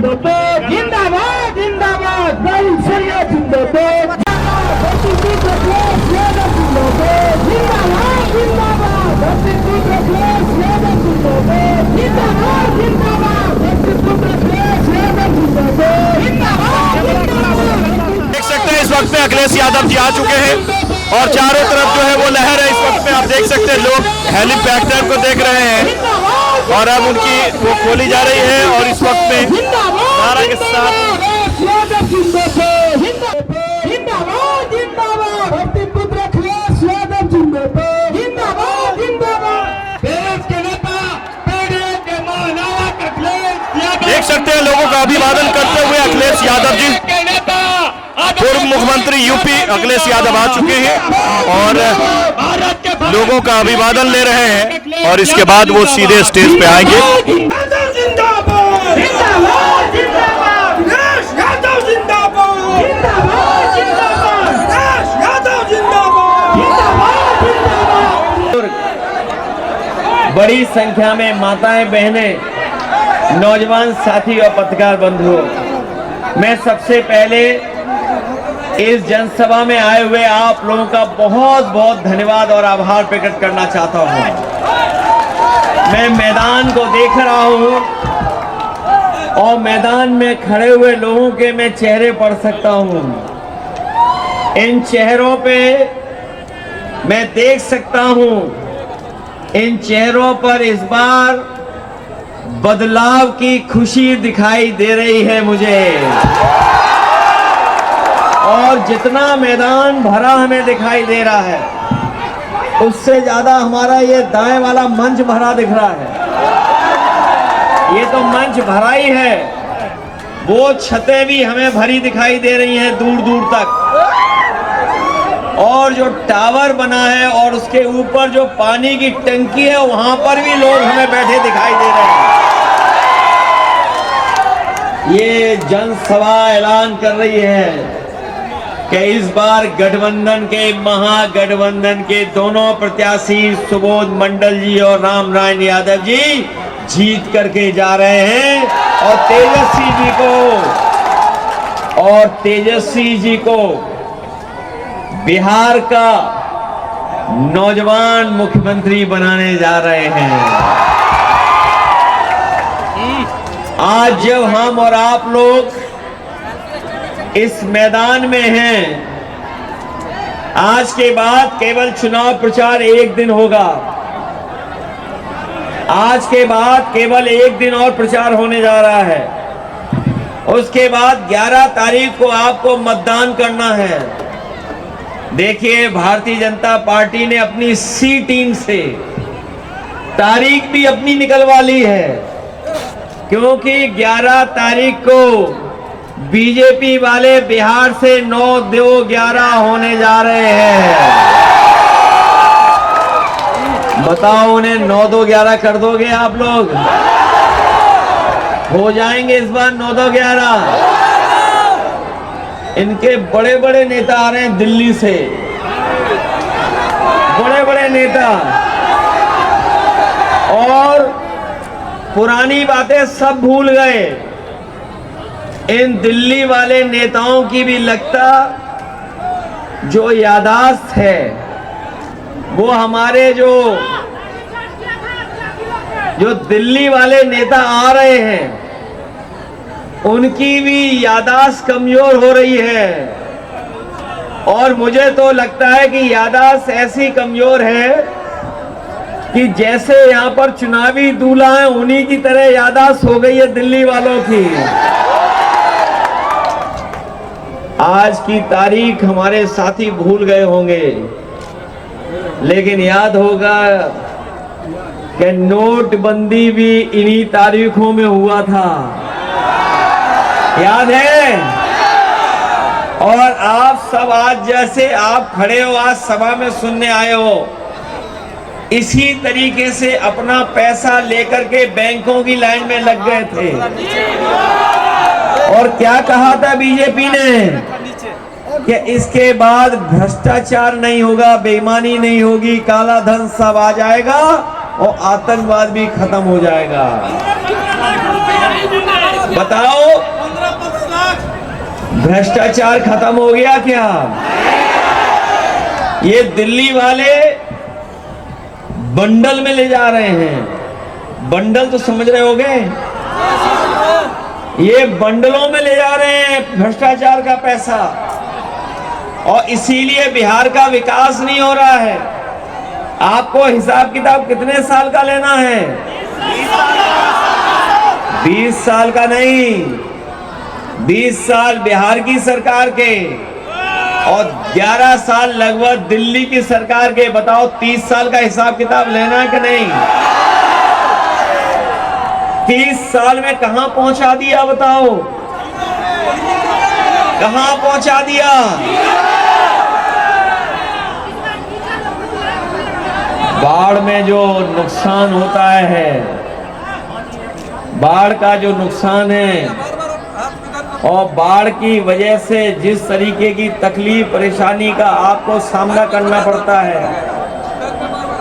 जिंदाबाद जिंदाबाद जिंदाबाद सरिया जिंदाबाद देख सकते हैं इस वक्त में अखिलेश यादव जी आ चुके हैं और चारों तरफ जो है वो लहर है। इस वक्त में आप देख सकते हैं लोग हेलीकॉप्टर को देख रहे हैं और अब उनकी वो खोली जा रही है और इस वक्त में नारा के साथ देख सकते हैं लोगों का अभिवादन करते हुए अखिलेश यादव जी, पूर्व मुख्यमंत्री यूपी अखिलेश यादव आ चुके हैं और लोगों का अभिवादन ले रहे हैं और इसके बाद वो सीधे स्टेज पे आएंगे। बड़ी संख्या में माताएं, बहनें, नौजवान साथी और पत्रकार बंधुओं, मैं सबसे पहले इस जनसभा में आए हुए आप लोगों का बहुत बहुत धन्यवाद और आभार प्रकट करना चाहता हूं। मैं मैदान को देख रहा हूं और मैदान में खड़े हुए लोगों के मैं चेहरे पढ़ सकता हूं। इन चेहरों पे मैं देख सकता हूं, इन चेहरों पर इस बार बदलाव की खुशी दिखाई दे रही है मुझे। और जितना मैदान भरा हमें दिखाई दे रहा है, उससे ज्यादा हमारा ये दाएं वाला मंच भरा दिख रहा है। ये तो मंच भरा ही है, वो छतें भी हमें भरी दिखाई दे रही हैं दूर दूर तक। और जो टावर बना है और उसके ऊपर जो पानी की टंकी है, वहां पर भी लोग हमें बैठे दिखाई दे रहे हैं। ये जनसभा ऐलान कर रही है कि इस बार गठबंधन के, महागठबंधन के दोनों प्रत्याशी सुबोध मंडल जी और राम नारायण यादव जी जीत करके जा रहे हैं और तेजस्वी जी को बिहार का नौजवान मुख्यमंत्री बनाने जा रहे हैं। आज जब हम और आप लोग इस मैदान में हैं, आज के बाद केवल चुनाव प्रचार एक दिन होगा। आज के बाद केवल एक दिन और प्रचार होने जा रहा है। उसके बाद 11 तारीख को आपको मतदान करना है। देखिए, भारतीय जनता पार्टी ने अपनी सी टीम से तारीख भी अपनी निकलवा ली है, क्योंकि 11 तारीख को बीजेपी वाले बिहार से 9-2-11 होने जा रहे हैं। बताओ, उन्हें 9-2-11 कर दोगे आप लोग? हो जाएंगे इस बार 9-2-11। इनके बड़े बड़े नेता आ रहे हैं दिल्ली से, बड़े बड़े नेता, और पुरानी बातें सब भूल गए। इन दिल्ली वाले नेताओं की भी लगता जो यादाश्त है, वो हमारे जो दिल्ली वाले नेता आ रहे हैं, उनकी भी यादाश्त कमजोर हो रही है। और मुझे तो लगता है कि यादाश्त ऐसी कमजोर है कि जैसे यहाँ पर चुनावी दूल्हा है, उन्हीं की तरह यादाश्त हो गई है दिल्ली वालों की। आज की तारीख हमारे साथी भूल गए होंगे, लेकिन याद होगा कि नोटबंदी भी इन्हीं तारीखों में हुआ था, याद है? और आप सब आज जैसे आप खड़े हो, आज सभा में सुनने आए हो, इसी तरीके से अपना पैसा लेकर के बैंकों की लाइन में लग गए थे। और क्या कहा था बीजेपी ने कि इसके बाद भ्रष्टाचार नहीं होगा, बेईमानी नहीं होगी, काला धन सब आ जाएगा और आतंकवाद भी खत्म हो जाएगा। बताओ, भ्रष्टाचार खत्म हो गया क्या? ये दिल्ली वाले बंडल में ले जा रहे हैं। बंडल तो समझ रहे होगे, ये बंडलों में ले जा रहे हैं भ्रष्टाचार का पैसा, और इसीलिए बिहार का विकास नहीं हो रहा है। आपको हिसाब किताब कितने साल का लेना है? 20 साल का नहीं, 20 साल बिहार की सरकार के और 11 साल लगभग दिल्ली की सरकार के। बताओ 30 साल का हिसाब किताब लेना है कि नहीं? 30 साल में कहां पहुंचा दिया बताओ, कहां पहुंचा दिया? बाढ़ में जो नुकसान होता है, बाढ़ का जो नुकसान है, और बाढ़ की वजह से जिस तरीके की तकलीफ परेशानी का आपको सामना करना पड़ता है,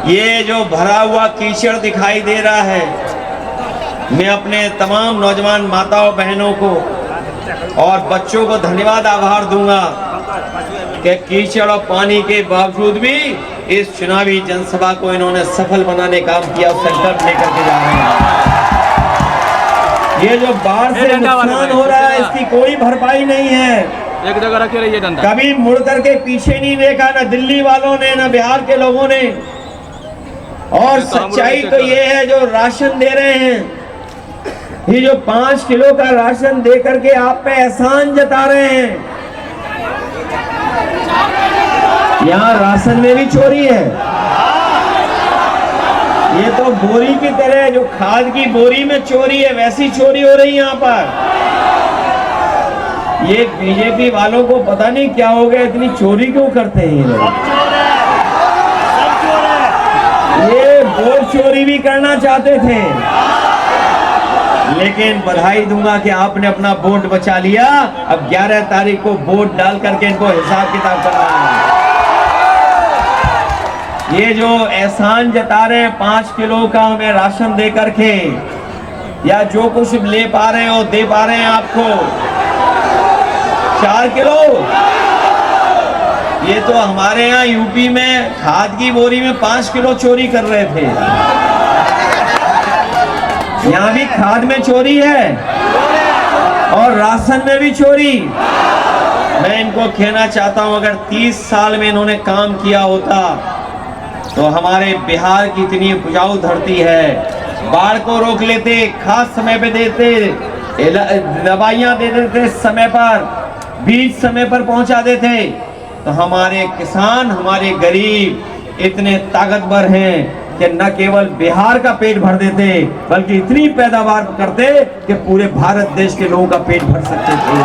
ये जो भरा हुआ कीचड़ दिखाई दे रहा है, मैं अपने तमाम नौजवान माताओं बहनों को और बच्चों को धन्यवाद आभार दूंगा कि कीचड़ और पानी के बावजूद भी इस चुनावी जनसभा को इन्होंने सफल बनाने का काम किया, संकल्प लेकर के जा रहे हैं। ये जो बाढ़ से नुकसान हो रहा है, इसकी कोई भरपाई नहीं है। एक जगह रखे रहिए डंडा। कभी मुड़ करके पीछे नहीं देखा, ना दिल्ली वालों ने, ना बिहार के लोगों ने। और सच्चाई तो ये है, जो राशन दे रहे हैं, ये जो 5 किलो का राशन दे करके आप पे एहसान जता रहे हैं। यहाँ राशन में भी चोरी है। ये तो बोरी की तरह, जो खाद की बोरी में चोरी है, वैसी चोरी हो रही है यहाँ पर। ये बीजेपी वालों को पता नहीं क्या हो गया, इतनी चोरी क्यों करते हैं ये लोग। ये वोट चोरी भी करना चाहते थे, लेकिन बधाई दूंगा कि आपने अपना वोट बचा लिया। अब 11 तारीख को वोट डाल करके इनको हिसाब किताब करना है। ये जो एहसान जता रहे हैं 5 किलो का हमें राशन दे करके, या जो कुछ ले पा रहे हो दे पा रहे हैं आपको 4 किलो, ये तो हमारे यहाँ यूपी में खाद की बोरी में 5 किलो चोरी कर रहे थे। यहाँ भी खाद में चोरी है और राशन में भी चोरी। मैं इनको कहना चाहता हूं, अगर 30 साल में इन्होंने काम किया होता तो हमारे बिहार की इतनी उपजाऊ धरती है, बाढ़ को रोक लेते, खाद समय पे देते, दवाइयां दे देते समय पर, बीज समय पर पहुंचा देते, तो हमारे किसान, हमारे गरीब इतने ताकतवर हैं कि न केवल बिहार का पेट भर देते, बल्कि इतनी पैदावार करते कि पूरे भारत देश के लोगों का पेट भर सकते थे।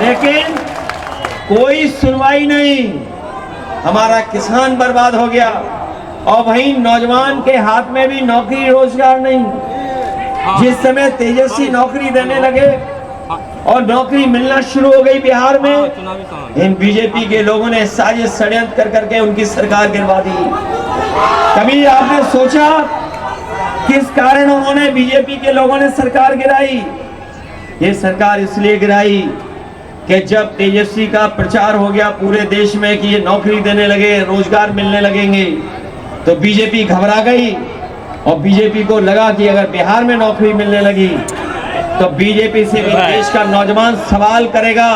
लेकिन कोई सुनवाई नहीं, हमारा किसान बर्बाद हो गया, और वहीं नौजवान के हाथ में भी नौकरी रोजगार नहीं। जिस समय तेजस्वी नौकरी देने लगे और नौकरी मिलना शुरू हो गई बिहार में, इन बीजेपी के लोगों ने साजिश षड्यंत्र कर करके उनकी सरकार गिरवा दी। कभी आपने सोचा किस कारण उन्होंने, बीजेपी के लोगों ने सरकार गिराई? ये सरकार इसलिए गिराई कि जब तेजस्वी का प्रचार हो गया पूरे देश में कि ये नौकरी देने लगे, रोजगार मिलने लगेंगे, तो बीजेपी घबरा गई, और बीजेपी को लगा कि अगर बिहार में नौकरी मिलने लगी तो बीजेपी से भी देश का नौजवान सवाल करेगा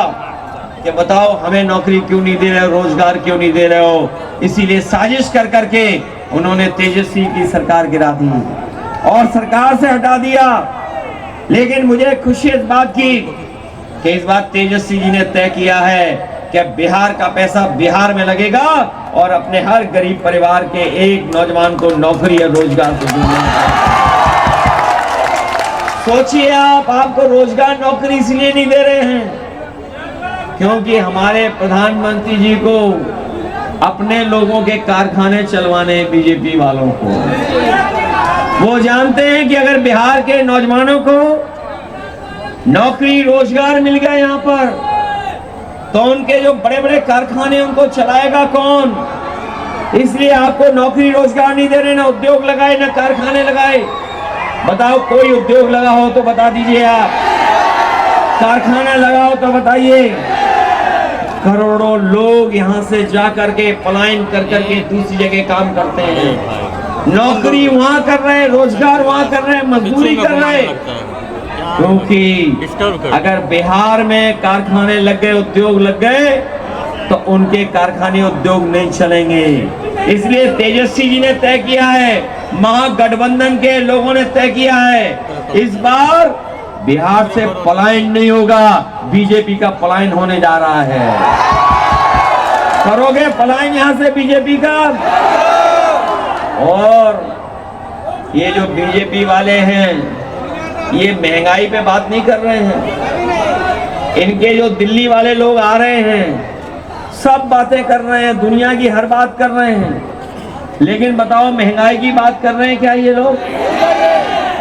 कि बताओ हमें नौकरी क्यों नहीं दे रहे हो, रोजगार क्यों नहीं दे रहे हो। इसीलिए साजिश कर करके उन्होंने तेजस्वी की सरकार गिरा दी और सरकार से हटा दिया। लेकिन मुझे खुशी इस बात की कि इस बार तेजस्वी जी ने तय किया है कि बिहार का पैसा बिहार में लगेगा और अपने हर गरीब परिवार के एक नौजवान को नौकरी या रोजगार को दूंगा। सोचिए आप, आपको रोजगार नौकरी इसलिए नहीं दे रहे हैं क्योंकि हमारे प्रधानमंत्री जी को अपने लोगों के कारखाने चलवाने बीजेपी वालों को। वो जानते हैं कि अगर बिहार के नौजवानों को नौकरी रोजगार मिल गया यहाँ पर, तो उनके जो बड़े बड़े कारखाने उनको चलाएगा कौन। इसलिए आपको नौकरी रोजगार नहीं दे रहे, ना उद्योग लगाए, ना कारखाने लगाए। बताओ कोई उद्योग लगा हो तो बता दीजिए आप, कारखाना लगा हो तो बताइए। करोड़ों लोग यहाँ से जा करके पलायन कर करके दूसरी जगह काम करते हैं, नौकरी वहाँ कर रहे हैं, रोजगार वहाँ कर रहे हैं, मजदूरी कर रहे हैं। क्योंकि अगर बिहार में कारखाने लग गए, उद्योग लग गए, तो उनके कारखाने उद्योग नहीं चलेंगे। इसलिए तेजस्वी जी ने तय किया है, महागठबंधन के लोगों ने तय किया है, इस बार बिहार से पलायन नहीं होगा, बीजेपी का पलायन होने जा रहा है। करोगे पलायन यहां से बीजेपी का? और ये जो बीजेपी वाले हैं, ये महंगाई पे बात नहीं कर रहे हैं। इनके जो दिल्ली वाले लोग आ रहे हैं, सब बातें कर रहे हैं, दुनिया की हर बात कर रहे हैं, लेकिन बताओ महंगाई की बात कर रहे हैं क्या ये लोग?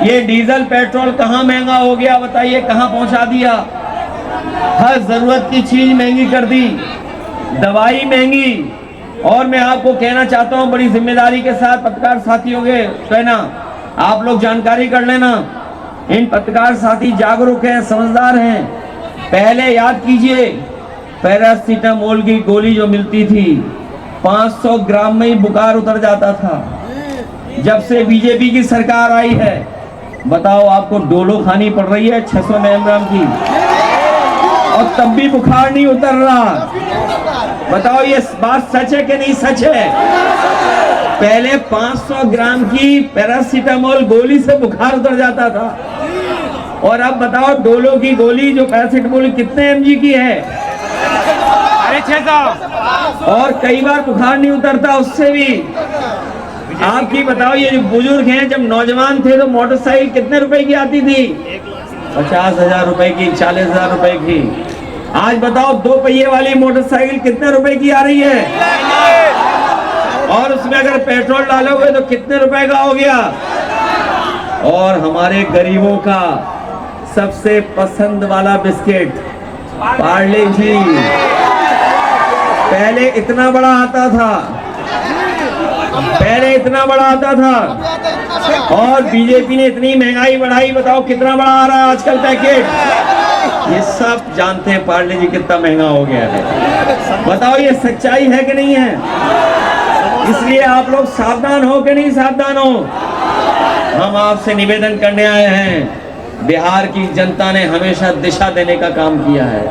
ये डीजल पेट्रोल कहाँ महंगा हो गया बताइए, कहाँ पहुंचा दिया? हर जरूरत की चीज महंगी कर दी, दवाई महंगी। और मैं आपको कहना चाहता हूं बड़ी जिम्मेदारी के साथ, पत्रकार साथियों के कहना, आप लोग जानकारी कर लेना, इन पत्रकार साथी जागरूक हैं, समझदार हैं। पहले याद कीजिए, पैरासीटामोल की गोली जो मिलती थी 500 ग्राम में ही बुखार उतर जाता था। जब से बीजेपी की सरकार आई है, बताओ आपको डोलो खानी पड़ रही है 600 मिलीग्राम की, और तब भी बुखार नहीं उतर रहा। बताओ ये बात सच है कि नहीं सच है? पहले 500 ग्राम की पैरासीटामोल गोली से बुखार उतर जाता था, और अब बताओ डोलो की गोली जो पैरासीटामोल कितने एमजी की है? 600। और कई बार बुखार नहीं उतरता उससे भी। आपकी बताओ, ये जो बुजुर्ग हैं, जब नौजवान थे तो मोटरसाइकिल कितने रुपए की आती थी? 50,000 रुपए की, 40,000 रुपए की। आज बताओ 2 पहिए वाली मोटरसाइकिल कितने रुपए की आ रही है? और उसमें अगर पेट्रोल डालोगे तो कितने रुपए का हो गया? और हमारे गरीबों का सबसे पसंद वाला बिस्किट पार्ले जी, पहले इतना बड़ा आता था, पहले इतना बड़ा आता था, और बीजेपी ने इतनी महंगाई बढ़ाई, बताओ कितना बड़ा आ रहा है आजकल पैकेट। ये सब जानते हैं पार्ले जी कितना महंगा हो गया है। बताओ ये सच्चाई है कि नहीं है? इसलिए आप लोग सावधान हो कि नहीं सावधान हो? हम आपसे निवेदन करने आए हैं, बिहार की जनता ने हमेशा दिशा देने का काम किया है।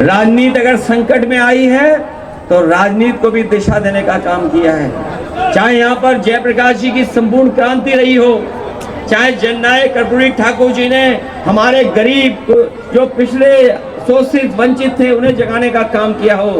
राजनीति अगर संकट में आई है तो राजनीति को भी दिशा देने का काम किया है। चाहे यहाँ पर जयप्रकाश जी की संपूर्ण क्रांति रही हो, चाहे जननायक कर्पूरी ठाकुर जी ने हमारे गरीब जो पिछले शोषित वंचित थे उन्हें जगाने का काम किया हो,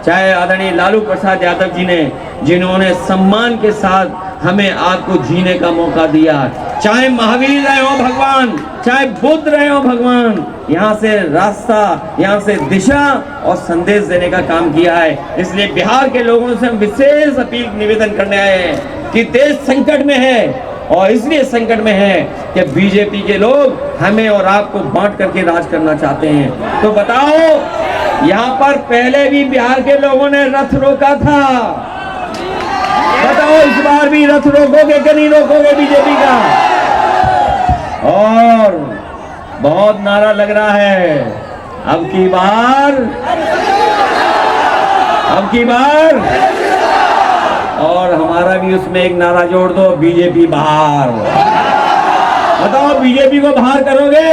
चाहे आदरणीय लालू प्रसाद यादव जी ने, जिन्होंने सम्मान के साथ हमें आपको जीने का मौका दिया, चाहे महावीर रहे हो भगवान, चाहे बुद्ध रहे हो भगवान, यहाँ से रास्ता, यहाँ से दिशा और संदेश देने का काम किया है। इसलिए बिहार के लोगों से हम विशेष अपील निवेदन करने आए हैं कि देश संकट में है, और इसलिए संकट में है कि बीजेपी के लोग हमें और आपको बांट करके राज करना चाहते हैं। तो बताओ, यहाँ पर पहले भी बिहार के लोगों ने रथ रोका था, बताओ इस बार भी रथ रोकोगे कि नहीं रोकोगे बीजेपी का? और बहुत नारा लग रहा है, अब की बार, और हमारा भी उसमें एक नारा जोड़ दो, बीजेपी बाहर। बताओ बीजेपी को बाहर करोगे?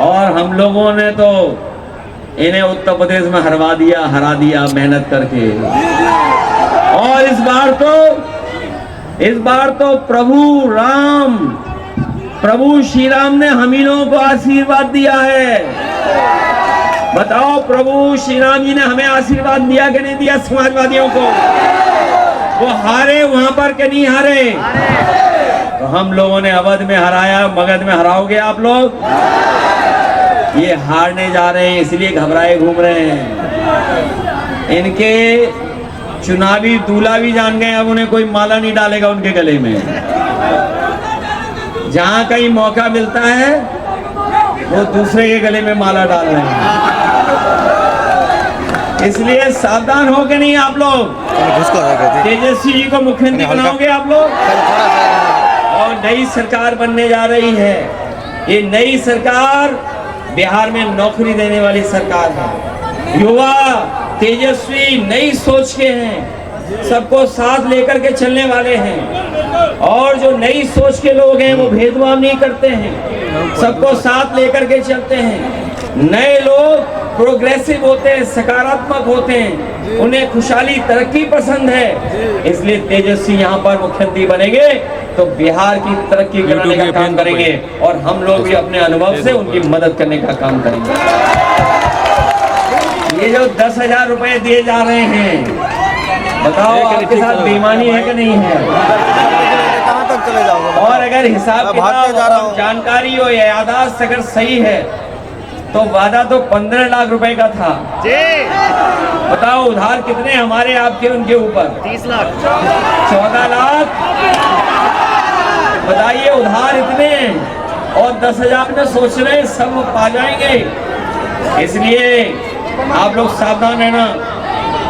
और हम लोगों ने तो इन्हें उत्तर प्रदेश में हरा दिया मेहनत करके। और इस बार तो प्रभु श्री राम ने हम ही लोगों को आशीर्वाद दिया है। बताओ प्रभु श्री राम जी ने हमें आशीर्वाद दिया कि नहीं दिया? समाजवादियों को वो हारे वहां पर कि नहीं हारे? तो हम लोगों ने अवध में हराया, मगध में हराओगे आप लोग? ये हारने जा रहे हैं, इसलिए घबराए घूम रहे हैं। इनके चुनावी दूल्हा भी जान गए, अब उन्हें कोई माला नहीं डालेगा उनके गले में। जहां कहीं मौका मिलता है वो दूसरे के गले में माला डाल रहे हैं। इसलिए सावधान हो के नहीं आप लोग? तेजस्वी जी को मुख्यमंत्री बनाओगे आप लोग, और और नई सरकार बनने जा रही है। ये नई सरकार बिहार में नौकरी देने वाली सरकार है। युवा तेजस्वी नई सोच के हैं, सबको साथ लेकर के चलने वाले हैं। और जो नई सोच के लोग हैं वो भेदभाव नहीं करते हैं, सबको साथ लेकर के चलते हैं। नए लोग प्रोग्रेसिव होते हैं, सकारात्मक होते हैं, उन्हें खुशहाली तरक्की पसंद है। इसलिए तेजस्वी यहाँ पर मुख्यमंत्री बनेंगे तो बिहार की तरक्की कराने का काम करेंगे और हम लोग भी अपने अनुभव से उनकी मदद करने का काम करेंगे। ये जो 10,000 रुपए दिए जा रहे हैं, बताओ आपके साथ बेईमानी है कि नहीं है? कहाँ तक चले जाओगे? और अगर हिसाब किताब जानकारी हो या याददाश्त अगर सही है तो वादा तो 15 लाख रुपए का था। बताओ उधार कितने हमारे आपके उनके ऊपर? 30 लाख 14 लाख। बताइए उधार इतने और 10,000 में सोच रहे हैं सब पा जाएंगे। इसलिए आप लोग सावधान रहना।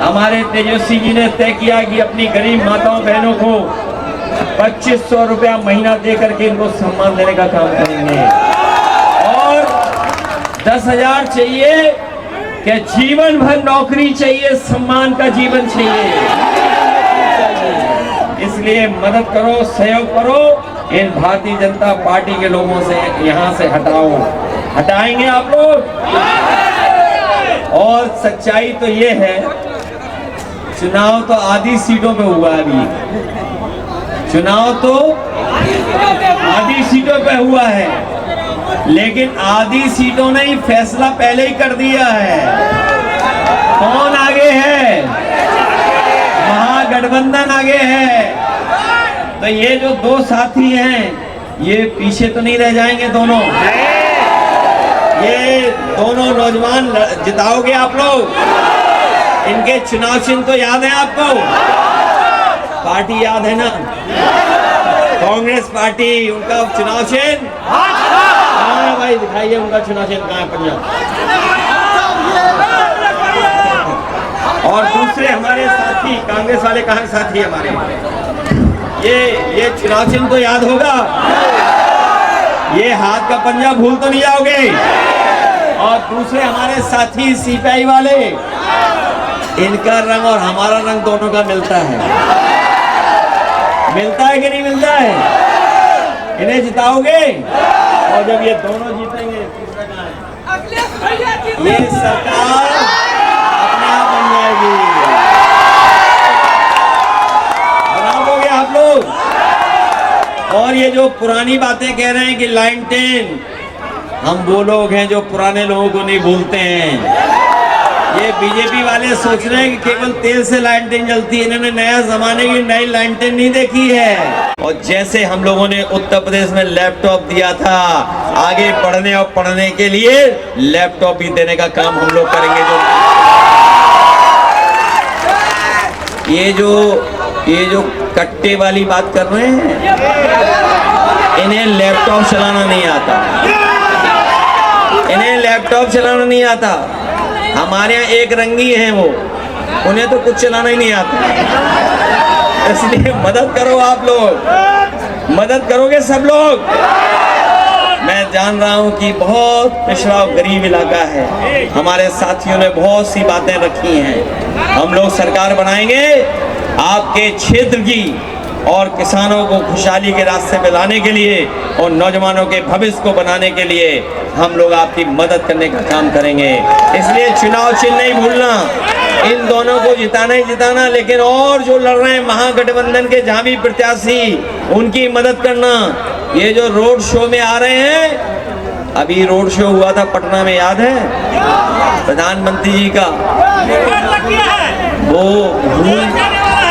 हमारे तेजस्वी जी ने तय किया कि अपनी गरीब माताओं बहनों को 2500 रुपया महीना दे करके इनको सम्मान देने का काम करेंगे। और 10,000 चाहिए कि जीवन भर नौकरी चाहिए, सम्मान का जीवन चाहिए। इसलिए मदद करो, सहयोग करो, इन भारतीय जनता पार्टी के लोगों से यहाँ से हटाओ। हटाएंगे आप लोग। और सच्चाई तो ये है, चुनाव तो आधी सीटों पे हुआ अभी, चुनाव तो आधी सीटों पे हुआ है, लेकिन आधी सीटों ने ही फैसला पहले ही कर दिया है। कौन आगे है? महागठबंधन आगे है। तो ये जो दो साथी हैं ये पीछे तो नहीं रह जाएंगे दोनों। ये दोनों नौजवान जिताओगे आप लोग। इनके चुनाव चिन्ह तो याद है आपको? पार्टी याद है ना? कांग्रेस पार्टी, उनका चुनाव चिन्ह। हाँ भाई दिखाइए उनका चुनाव चिन्ह कहाँ है? पंजाब। और दूसरे हमारे साथी कांग्रेस वाले कहाँ साथी हमारे? ये चुनाव चिन्ह तो याद होगा। ये हाथ का पंजा भूल तो नहीं जाओगे। और दूसरे हमारे साथी सीपीआई वाले, इनका रंग और हमारा रंग दोनों का मिलता है। मिलता है कि नहीं मिलता है? इन्हें जिताओगे और जब ये दोनों जीतेंगे तीसरा कहाँ है? ये सरकार अपने आप बन जाएगी। बनाओगे आप लोग। और ये जो पुरानी बातें कह रहे हैं कि लाइन 10, हम वो लोग हैं जो पुराने लोगों को नहीं भूलते हैं। ये बीजेपी वाले सोच रहे हैं कि केवल तेल से लाइन 10 जलती है। इन्होंने नया जमाने की नई लाइन 10 नहीं देखी है। और जैसे हम लोगों ने उत्तर प्रदेश में लैपटॉप दिया था, आगे पढ़ने और पढ़ने के लिए लैपटॉप भी देने का काम हम लोग करेंगे। ये जो कट्टे वाली बात कर रहे हैं, इन्हें लैपटॉप चलाना नहीं आता। इन्हें लैपटॉप चलाना नहीं आता। हमारे यहाँ एक रंगी हैं वो, उन्हें तो कुछ चलाना ही नहीं आता। इसलिए मदद करो आप लोग, मदद करोगे सब लोग। मैं जान रहा हूँ कि बहुत पिछड़ा और गरीब इलाका है। हमारे साथियों ने बहुत सी बातें रखी हैं। हम लोग सरकार बनाएंगे आपके क्षेत्र की और किसानों को खुशहाली के रास्ते पे लाने के लिए और नौजवानों के भविष्य को बनाने के लिए हम लोग आपकी मदद करने का काम करेंगे। इसलिए चुनाव चिन्ह नहीं भूलना, इन दोनों को जिताना ही जिताना। लेकिन और जो लड़ रहे हैं महागठबंधन के झांवी प्रत्याशी, उनकी मदद करना। ये जो रोड शो में आ रहे हैं, अभी रोड शो हुआ था पटना में, याद है? प्रधानमंत्री जी का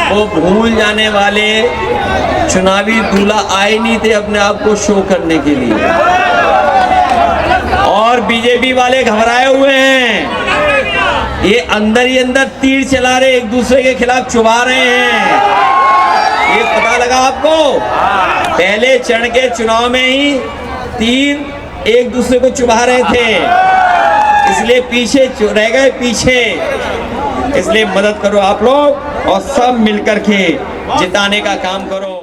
वो भूल जाने वाले चुनावी दूल्हा आए नहीं थे अपने आप को शो करने के लिए। और बीजेपी वाले घबराए हुए हैं। ये अंदर ही अंदर तीर चला रहे, एक दूसरे के खिलाफ चुभा रहे हैं। ये पता लगा आपको? पहले चरण के चुनाव में ही तीर एक दूसरे को चुभा रहे थे, इसलिए पीछे रह गए पीछे। इसलिए मदद करो आप लोग और सब मिलकर के जिताने का काम करो।